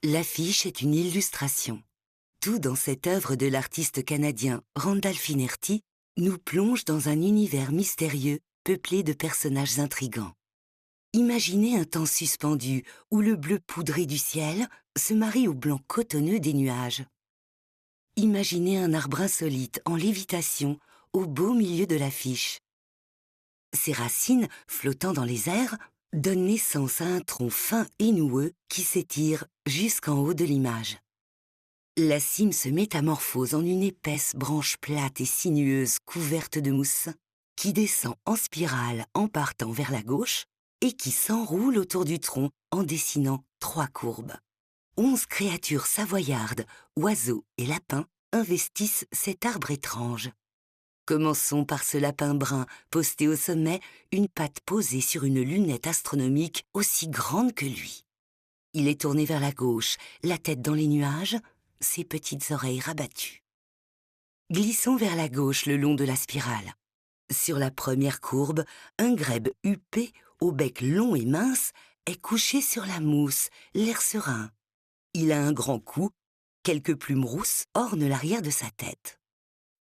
L'affiche est une illustration. Tout dans cette œuvre de l'artiste canadien Randall Finnerty nous plonge dans un univers mystérieux peuplé de personnages intrigants. Imaginez un temps suspendu où le bleu poudré du ciel se marie au blanc cotonneux des nuages. Imaginez un arbre insolite en lévitation au beau milieu de l'affiche. Ses racines, flottant dans les airs, donnent naissance à un tronc fin et noueux qui s'étire jusqu'en haut de l'image. La cime se métamorphose en une épaisse branche plate et sinueuse couverte de mousse qui descend en spirale en partant vers la gauche et qui s'enroule autour du tronc en dessinant 3 courbes. 11 créatures savoyardes, oiseaux et lapins investissent cet arbre étrange. Commençons par ce lapin brun posté au sommet, une patte posée sur une lunette astronomique aussi grande que lui. Il est tourné vers la gauche, la tête dans les nuages, ses petites oreilles rabattues. Glissons vers la gauche le long de la spirale. Sur la première courbe, un grèbe huppé, au bec long et mince, est couché sur la mousse, l'air serein. Il a un grand cou, quelques plumes rousses ornent l'arrière de sa tête.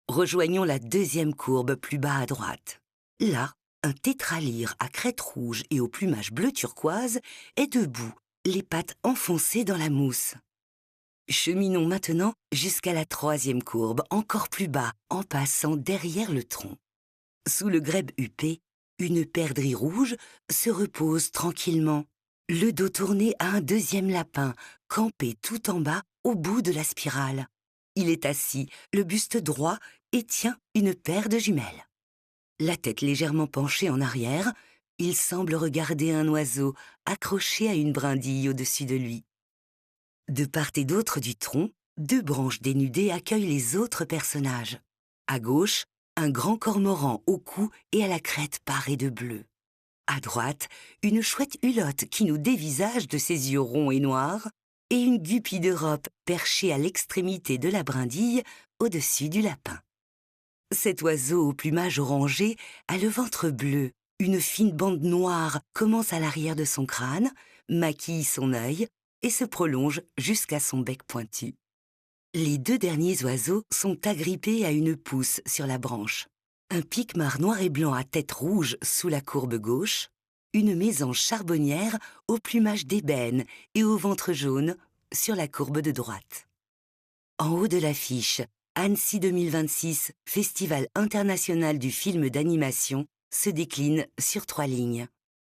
Rejoignons la deuxième courbe plus bas à droite. Là, un tétralyre à crête rouge et au plumage bleu turquoise est debout, les pattes enfoncées dans la mousse. Cheminons maintenant jusqu'à la troisième courbe, encore plus bas, en passant derrière le tronc. Sous le grèbe huppé, une perdrix rouge se repose tranquillement, le dos tourné à un deuxième lapin, campé tout en bas au bout de la spirale. Il est assis, le buste droit, et tient une paire de jumelles. La tête légèrement penchée en arrière, il semble regarder un oiseau accroché à une brindille au-dessus de lui. De part et d'autre du tronc, 2 branches dénudées accueillent les autres personnages. À gauche, un grand cormoran au cou et à la crête parée de bleu. À droite, une chouette hulotte qui nous dévisage de ses yeux ronds et noirs, et une guppy d'Europe perchée à l'extrémité de la brindille au-dessus du lapin. Cet oiseau au plumage orangé a le ventre bleu, une fine bande noire commence à l'arrière de son crâne, maquille son œil et se prolonge jusqu'à son bec pointu. Les 2 derniers oiseaux sont agrippés à une pousse sur la branche. Un piquemar noir et blanc à tête rouge sous la courbe gauche, une mésange charbonnière au plumage d'ébène et au ventre jaune sur la courbe de droite. En haut de l'affiche, Annecy 2026, Festival international du film d'animation, se décline sur 3 lignes.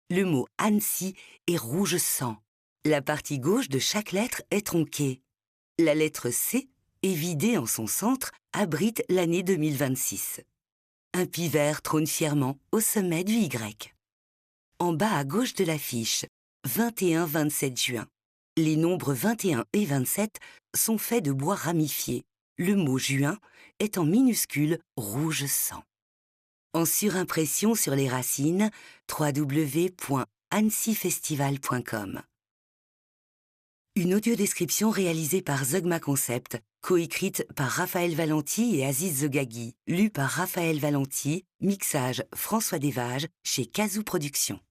Le mot Annecy est rouge sang. La partie gauche de chaque lettre est tronquée. La lettre C, évidée en son centre, abrite l'année 2026. Un pivert trône fièrement au sommet du Y. En bas à gauche de l'affiche, 21-27 juin. Les nombres 21 et 27 sont faits de bois ramifié. Le mot juin est en minuscule rouge sang. En surimpression sur les racines, www.annecyfestival.com. Une audiodescription réalisée par Zeugma Concept, coécrite par Raphaël Valenti et Aziz Zegagui, lue par Raphaël Valenti, mixage François Desvages chez Kazoo Productions.